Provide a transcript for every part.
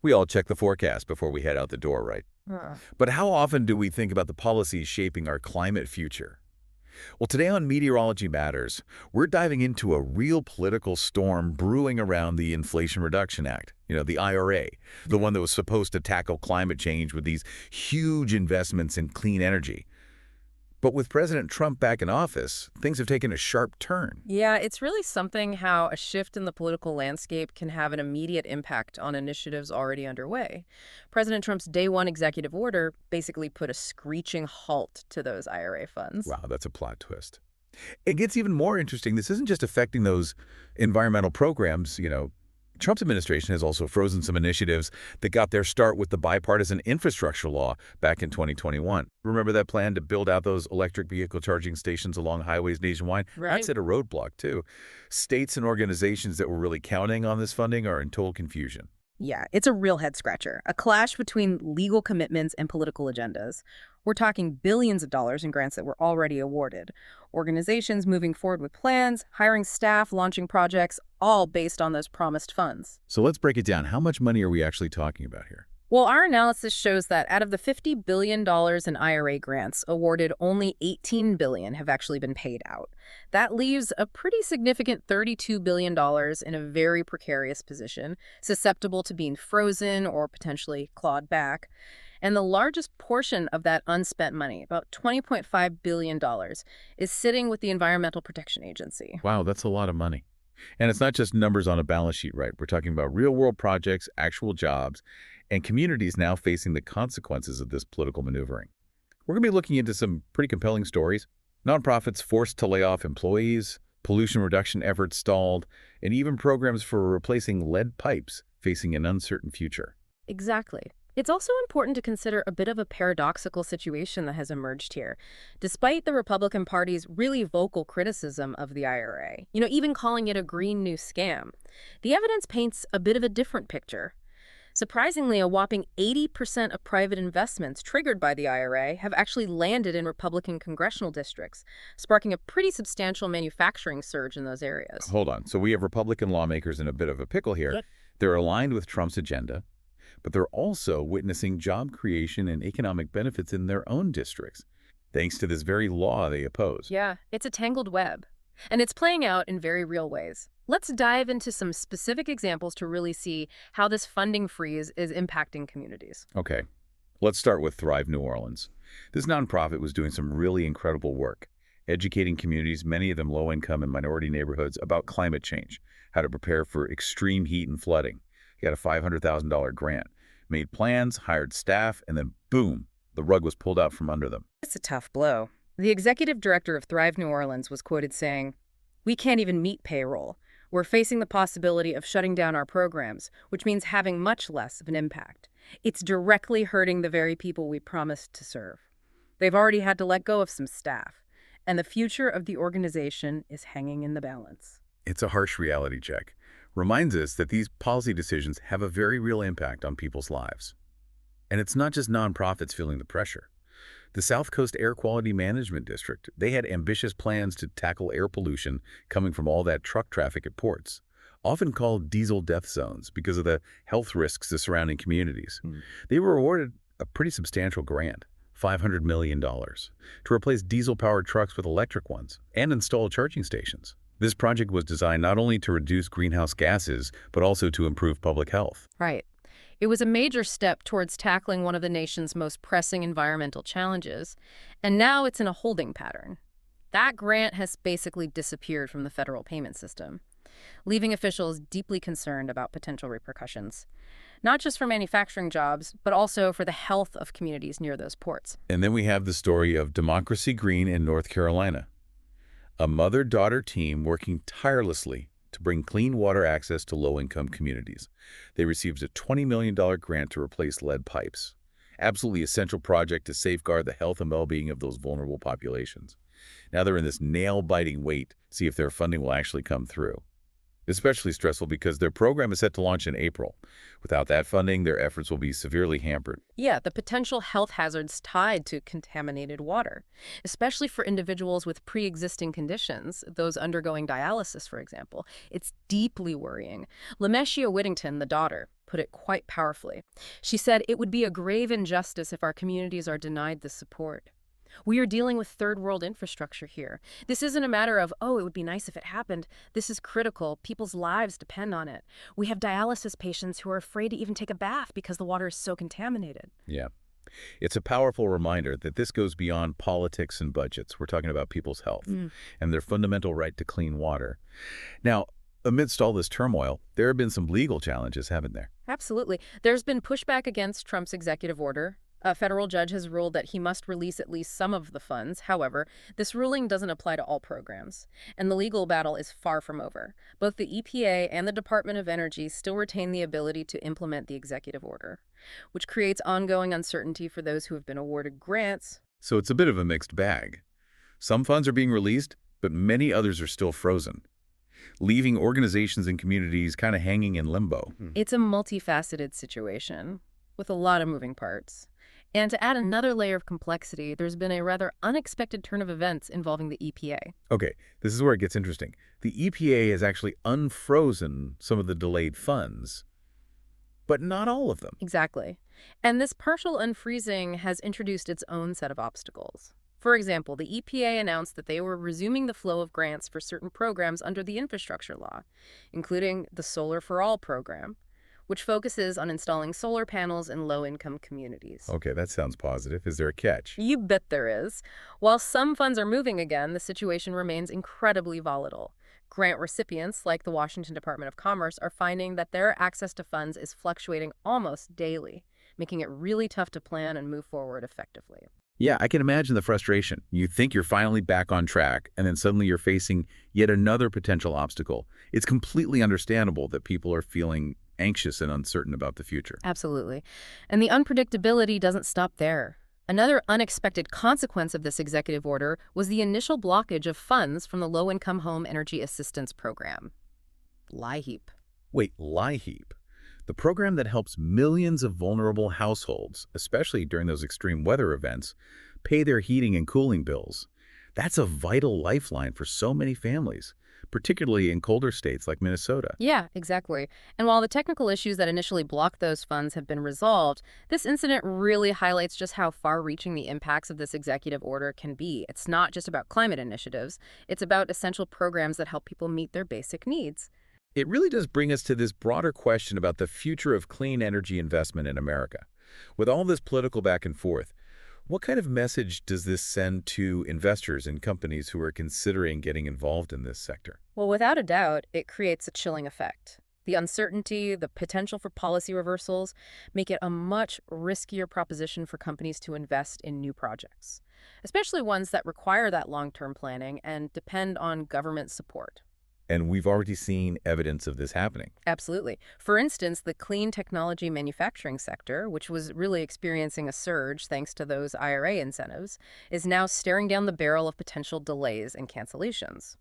We all check the forecast before we head out the door, right? Huh. But how often do we think about the policies shaping our climate future? Well, today on Meteorology Matters, we're diving into a real political storm brewing around the Inflation Reduction Act, the IRA, the Yeah. one that was supposed to tackle climate change with these huge investments in clean energy. But with President Trump back in office, things have taken a sharp turn. Yeah, it's really something how a shift in the political landscape can have an immediate impact on initiatives already underway. President Trump's day one executive order basically put a screeching halt to those IRA funds. Wow, that's a plot twist. It gets even more interesting. This isn't just affecting those environmental programs. Trump's administration has also frozen some initiatives that got their start with the Bipartisan Infrastructure Law back in 2021. Remember that plan to build out those electric vehicle charging stations along highways nationwide? Right. That's at a roadblock, too. States and organizations that were really counting on this funding are in total confusion. Yeah, it's a real head scratcher, a clash between legal commitments and political agendas. We're talking billions of dollars in grants that were already awarded. Organizations moving forward with plans, hiring staff, launching projects, all based on those promised funds. So let's break it down. How much money are we actually talking about here? Well, our analysis shows that out of the $50 billion in IRA grants awarded, only $18 billion have actually been paid out. That leaves a pretty significant $32 billion in a very precarious position, susceptible to being frozen or potentially clawed back. And the largest portion of that unspent money, about $20.5 billion, is sitting with the Environmental Protection Agency. Wow, that's a lot of money. And it's not just numbers on a balance sheet, right? We're talking about real-world projects, actual jobs, and communities now facing the consequences of this political maneuvering. We're going to be looking into some pretty compelling stories. Nonprofits forced to lay off employees, pollution reduction efforts stalled, and even programs for replacing lead pipes facing an uncertain future. Exactly. It's also important to consider a bit of a paradoxical situation that has emerged here. Despite the Republican Party's really vocal criticism of the IRA, even calling it a green new scam, the evidence paints a bit of a different picture. Surprisingly, a whopping 80% of private investments triggered by the IRA have actually landed in Republican congressional districts, sparking a pretty substantial manufacturing surge in those areas. Hold on. So we have Republican lawmakers in a bit of a pickle here. Yep. They're aligned with Trump's agenda, but they're also witnessing job creation and economic benefits in their own districts, thanks to this very law they oppose. Yeah, it's a tangled web, and it's playing out in very real ways. Let's dive into some specific examples to really see how this funding freeze is impacting communities. Okay, let's start with Thrive New Orleans. This nonprofit was doing some really incredible work, educating communities, many of them low-income and minority neighborhoods, about climate change, how to prepare for extreme heat and flooding. He got a $500,000 grant, made plans, hired staff, and then boom, the rug was pulled out from under them. It's a tough blow. The executive director of Thrive New Orleans was quoted saying, "We can't even meet payroll. We're facing the possibility of shutting down our programs, which means having much less of an impact. It's directly hurting the very people we promised to serve. They've already had to let go of some staff, and the future of the organization is hanging in the balance." It's a harsh reality check. Reminds us that these policy decisions have a very real impact on people's lives. And it's not just nonprofits feeling the pressure. The South Coast Air Quality Management District, they had ambitious plans to tackle air pollution coming from all that truck traffic at ports, often called diesel death zones because of the health risks to surrounding communities. They were awarded a pretty substantial grant, $500 million, to replace diesel-powered trucks with electric ones and install charging stations. This project was designed not only to reduce greenhouse gases, but also to improve public health. Right. It was a major step towards tackling one of the nation's most pressing environmental challenges, and now it's in a holding pattern. That grant has basically disappeared from the federal payment system, leaving officials deeply concerned about potential repercussions, not just for manufacturing jobs, but also for the health of communities near those ports. And then we have the story of Democracy Green in North Carolina, a mother-daughter team working tirelessly to bring clean water access to low-income communities. They received a $20 million grant to replace lead pipes. Absolutely essential project to safeguard the health and well-being of those vulnerable populations. Now they're in this nail-biting wait to see if their funding will actually come through. Especially stressful because their program is set to launch in April. Without that funding, their efforts will be severely hampered. Yeah, the potential health hazards tied to contaminated water, especially for individuals with pre-existing conditions, those undergoing dialysis, for example. It's deeply worrying. Lameshia Whittington, the daughter, put it quite powerfully. She said, "It would be a grave injustice if our communities are denied this support. We are dealing with third world infrastructure here. This isn't a matter of, oh, it would be nice if it happened. This is critical. People's lives depend on it. We have dialysis patients who are afraid to even take a bath because the water is so contaminated." Yeah. It's a powerful reminder that this goes beyond politics and budgets. We're talking about people's health and their fundamental right to clean water. Now, amidst all this turmoil, there have been some legal challenges, haven't there? Absolutely. There's been pushback against Trump's executive order. A federal judge has ruled that he must release at least some of the funds. However, this ruling doesn't apply to all programs, and the legal battle is far from over. Both the EPA and the Department of Energy still retain the ability to implement the executive order, which creates ongoing uncertainty for those who have been awarded grants. So it's a bit of a mixed bag. Some funds are being released, but many others are still frozen, leaving organizations and communities kind of hanging in limbo. It's a multifaceted situation with a lot of moving parts. And to add another layer of complexity, there's been a rather unexpected turn of events involving the EPA. Okay, this is where it gets interesting. The EPA has actually unfrozen some of the delayed funds, but not all of them. Exactly. And this partial unfreezing has introduced its own set of obstacles. For example, the EPA announced that they were resuming the flow of grants for certain programs under the Infrastructure Law, including the Solar for All program, which focuses on installing solar panels in low-income communities. Okay, that sounds positive. Is there a catch? You bet there is. While some funds are moving again, the situation remains incredibly volatile. Grant recipients, like the Washington Department of Commerce, are finding that their access to funds is fluctuating almost daily, making it really tough to plan and move forward effectively. Yeah, I can imagine the frustration. You think you're finally back on track, and then suddenly you're facing yet another potential obstacle. It's completely understandable that people are feeling anxious and uncertain about the future. Absolutely. And the unpredictability doesn't stop there. Another unexpected consequence of this executive order was the initial blockage of funds from the Low-Income Home Energy Assistance Program, LIHEAP. Wait, LIHEAP, the program that helps millions of vulnerable households, especially during those extreme weather events, pay their heating and cooling bills. That's a vital lifeline for so many families, particularly in colder states like Minnesota. Yeah, exactly. And while the technical issues that initially blocked those funds have been resolved, this incident really highlights just how far-reaching the impacts of this executive order can be. It's not just about climate initiatives. It's about essential programs that help people meet their basic needs. It really does bring us to this broader question about the future of clean energy investment in America. With all this political back and forth, what kind of message does this send to investors and companies who are considering getting involved in this sector? Well, without a doubt, it creates a chilling effect. The uncertainty, the potential for policy reversals make it a much riskier proposition for companies to invest in new projects, especially ones that require that long-term planning and depend on government support. And we've already seen evidence of this happening. Absolutely. For instance, the clean technology manufacturing sector, which was really experiencing a surge thanks to those IRA incentives, is now staring down the barrel of potential delays and cancellations.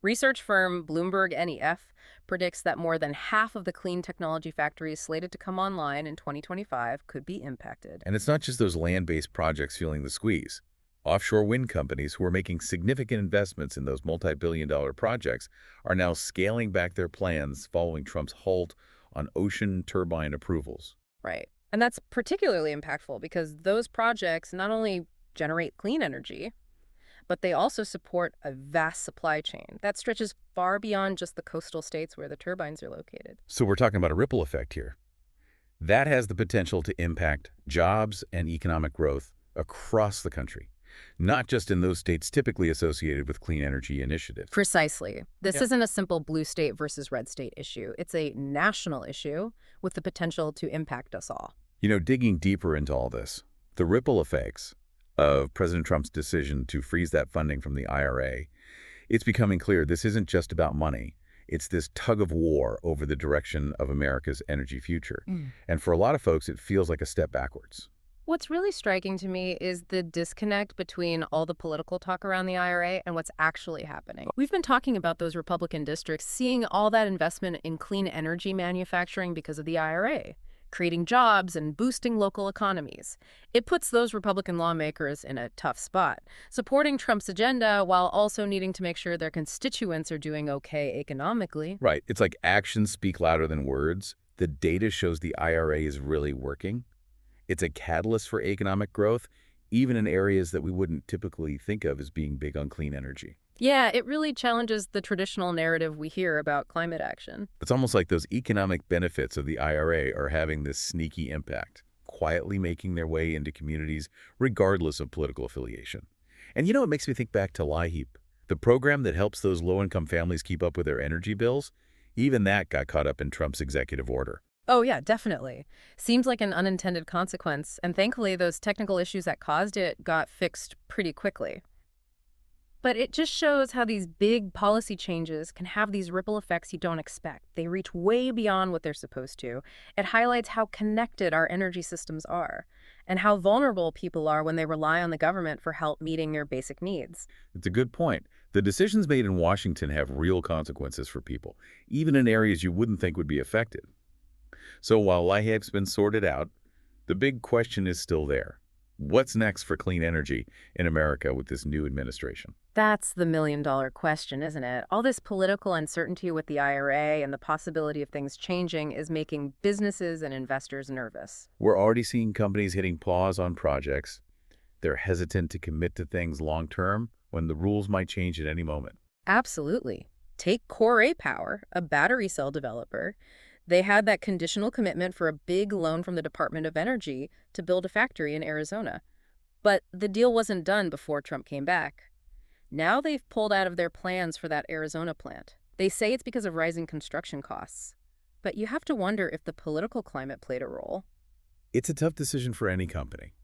Research firm Bloomberg NEF predicts that more than half of the clean technology factories slated to come online in 2025 could be impacted. And it's not just those land-based projects feeling the squeeze. Offshore wind companies who are making significant investments in those multi-billion-dollar projects are now scaling back their plans following Trump's halt on ocean turbine approvals. Right. And that's particularly impactful because those projects not only generate clean energy, but they also support a vast supply chain that stretches far beyond just the coastal states where the turbines are located. So we're talking about a ripple effect here. That has the potential to impact jobs and economic growth across the country, not just in those states typically associated with clean energy initiatives. Precisely. This isn't a simple blue state versus red state issue. It's a national issue with the potential to impact us all. You know, digging deeper into all this, the ripple effects of President Trump's decision to freeze that funding from the IRA, it's becoming clear this isn't just about money. It's this tug of war over the direction of America's energy future. And for a lot of folks, it feels like a step backwards. What's really striking to me is the disconnect between all the political talk around the IRA and what's actually happening. We've been talking about those Republican districts seeing all that investment in clean energy manufacturing because of the IRA, creating jobs and boosting local economies. It puts those Republican lawmakers in a tough spot, supporting Trump's agenda while also needing to make sure their constituents are doing okay economically. Right. It's like actions speak louder than words. The data shows the IRA is really working. It's a catalyst for economic growth, even in areas that we wouldn't typically think of as being big on clean energy. Yeah, it really challenges the traditional narrative we hear about climate action. It's almost like those economic benefits of the IRA are having this sneaky impact, quietly making their way into communities regardless of political affiliation. And it makes me think back to LIHEAP, the program that helps those low-income families keep up with their energy bills. Even that got caught up in Trump's executive order. Oh, yeah, definitely. Seems like an unintended consequence, and thankfully those technical issues that caused it got fixed pretty quickly. But it just shows how these big policy changes can have these ripple effects you don't expect. They reach way beyond what they're supposed to. It highlights how connected our energy systems are and how vulnerable people are when they rely on the government for help meeting their basic needs. It's a good point. The decisions made in Washington have real consequences for people, even in areas you wouldn't think would be affected. So while LIHEAP's been sorted out, the big question is still there. What's next for clean energy in America with this new administration? That's the million-dollar question, isn't it? All this political uncertainty with the IRA and the possibility of things changing is making businesses and investors nervous. We're already seeing companies hitting pause on projects. They're hesitant to commit to things long-term when the rules might change at any moment. Absolutely. Take Core A Power, a battery cell developer. They had that conditional commitment for a big loan from the Department of Energy to build a factory in Arizona. But the deal wasn't done before Trump came back. Now they've pulled out of their plans for that Arizona plant. They say it's because of rising construction costs. But you have to wonder if the political climate played a role. It's a tough decision for any company.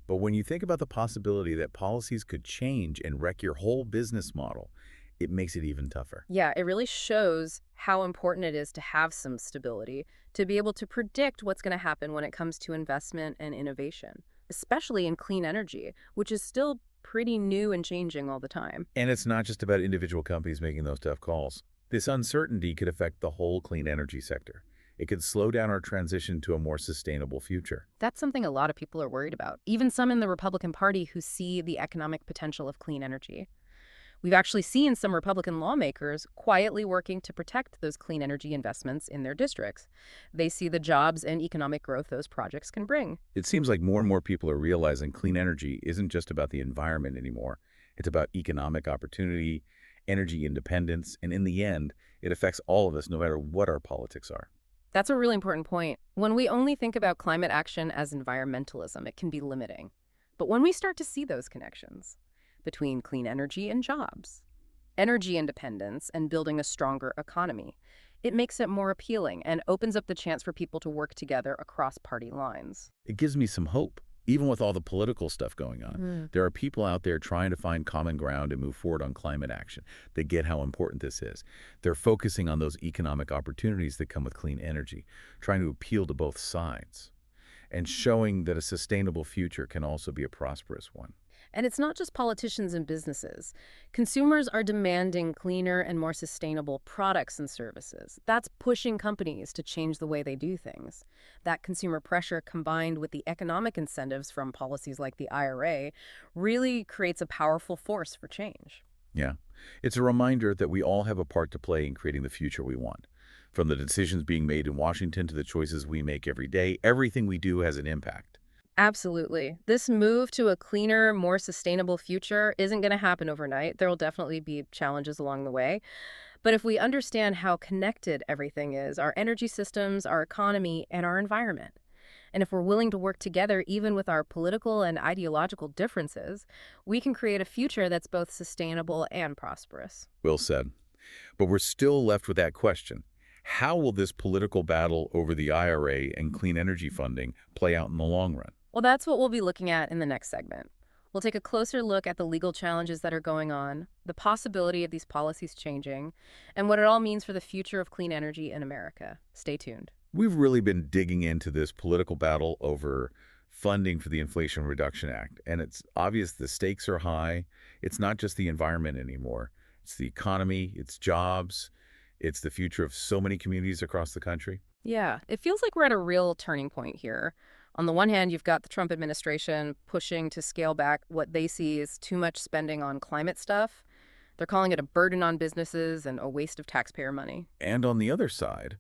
But when you think about the possibility that policies could change and wreck your whole business model, it makes it even tougher. Yeah, it really shows how important it is to have some stability, to be able to predict what's going to happen when it comes to investment and innovation, especially in clean energy, which is still pretty new and changing all the time. And it's not just about individual companies making those tough calls. This uncertainty could affect the whole clean energy sector. It could slow down our transition to a more sustainable future. That's something a lot of people are worried about, even some in the Republican Party who see the economic potential of clean energy. We've actually seen some Republican lawmakers quietly working to protect those clean energy investments in their districts. They see the jobs and economic growth those projects can bring. It seems like more and more people are realizing clean energy isn't just about the environment anymore. It's about economic opportunity, energy independence, and in the end, it affects all of us no matter what our politics are. That's a really important point. When we only think about climate action as environmentalism, it can be limiting. But when we start to see those connections between clean energy and jobs, energy independence, and building a stronger economy, it makes it more appealing and opens up the chance for people to work together across party lines. It gives me some hope. Even with all the political stuff going on, there are people out there trying to find common ground and move forward on climate action. They get how important this is. They're focusing on those economic opportunities that come with clean energy, trying to appeal to both sides, and showing that a sustainable future can also be a prosperous one. And it's not just politicians and businesses. Consumers are demanding cleaner and more sustainable products and services. That's pushing companies to change the way they do things. That consumer pressure combined with the economic incentives from policies like the IRA really creates a powerful force for change. Yeah, it's a reminder that we all have a part to play in creating the future we want. From the decisions being made in Washington to the choices we make every day, everything we do has an impact. Absolutely. This move to a cleaner, more sustainable future isn't going to happen overnight. There will definitely be challenges along the way. But if we understand how connected everything is, our energy systems, our economy, and our environment, and if we're willing to work together even with our political and ideological differences, we can create a future that's both sustainable and prosperous. Well said. But we're still left with that question. How will this political battle over the IRA and clean energy funding play out in the long run? Well, that's what we'll be looking at in the next segment. We'll take a closer look at the legal challenges that are going on, the possibility of these policies changing, and what it all means for the future of clean energy in America. Stay tuned. We've really been digging into this political battle over funding for the Inflation Reduction Act, and it's obvious the stakes are high. It's not just the environment anymore. It's the economy, it's jobs, it's the future of so many communities across the country. Yeah, it feels like we're at a real turning point here. On the one hand, you've got the Trump administration pushing to scale back what they see as too much spending on climate stuff. They're calling it a burden on businesses and a waste of taxpayer money. And on the other side,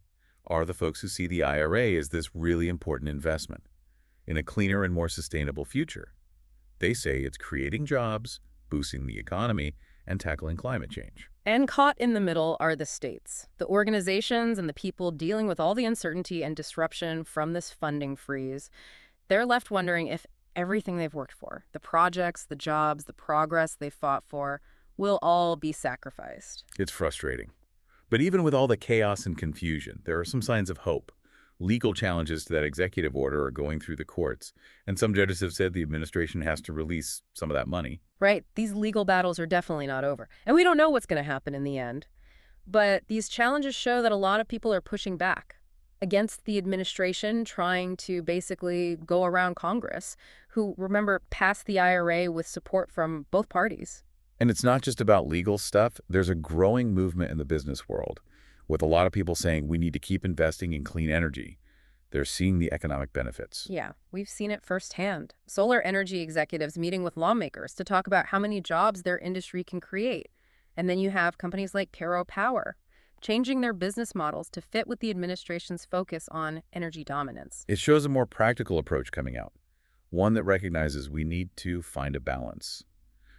are the folks who see the IRA as this really important investment in a cleaner and more sustainable future. They say it's creating jobs, boosting the economy, and tackling climate change. And caught in the middle are the states, the organizations and the people dealing with all the uncertainty and disruption from this funding freeze. They're left wondering if everything they've worked for, the projects, the jobs, the progress they've fought for, will all be sacrificed. It's frustrating. But even with all the chaos and confusion, there are some signs of hope. Legal challenges to that executive order are going through the courts, and some judges have said the administration has to release some of that money. Right, these legal battles are definitely not over. And we don't know what's going to happen in the end. But these challenges show that a lot of people are pushing back against the administration trying to basically go around Congress, who, remember, passed the IRA with support from both parties. And it's not just about legal stuff. There's a growing movement in the business world, with a lot of people saying we need to keep investing in clean energy. They're seeing the economic benefits. Yeah, we've seen it firsthand. Solar energy executives meeting with lawmakers to talk about how many jobs their industry can create. And then you have companies like Caro Power changing their business models to fit with the administration's focus on energy dominance. It shows a more practical approach coming out, one that recognizes we need to find a balance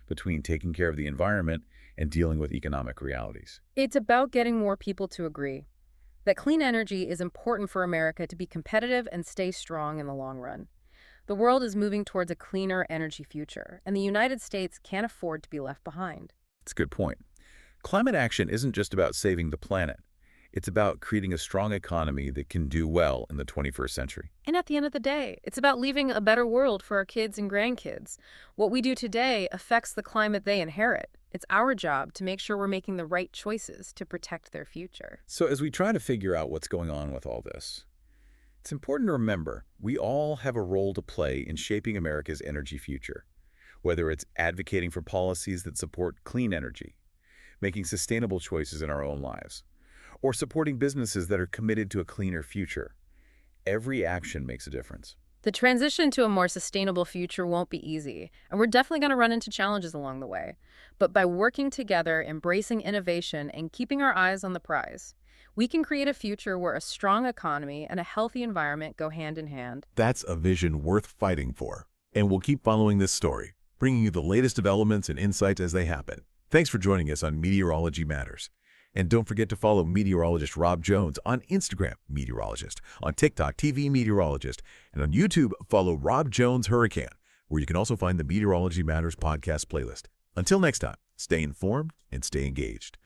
between taking care of the environment and dealing with economic realities. It's about getting more people to agree that clean energy is important for America to be competitive and stay strong in the long run. The world is moving towards a cleaner energy future, and the United States can't afford to be left behind. It's a good point. Climate action isn't just about saving the planet. It's about creating a strong economy that can do well in the 21st century. And at the end of the day, it's about leaving a better world for our kids and grandkids. What we do today affects the climate they inherit. It's our job to make sure we're making the right choices to protect their future. So as we try to figure out what's going on with all this, it's important to remember we all have a role to play in shaping America's energy future, whether it's advocating for policies that support clean energy, making sustainable choices in our own lives, or supporting businesses that are committed to a cleaner future. Every action makes a difference. The transition to a more sustainable future won't be easy, and we're definitely going to run into challenges along the way. But by working together, embracing innovation, and keeping our eyes on the prize, we can create a future where a strong economy and a healthy environment go hand in hand. That's a vision worth fighting for. And we'll keep following this story, bringing you the latest developments and insights as they happen. Thanks for joining us on Meteorology Matters. And don't forget to follow meteorologist Rob Jones on Instagram, Meteorologist, on TikTok, TV Meteorologist, and on YouTube, follow Rob Jones Hurricane, where you can also find the Meteorology Matters podcast playlist. Until next time, stay informed and stay engaged.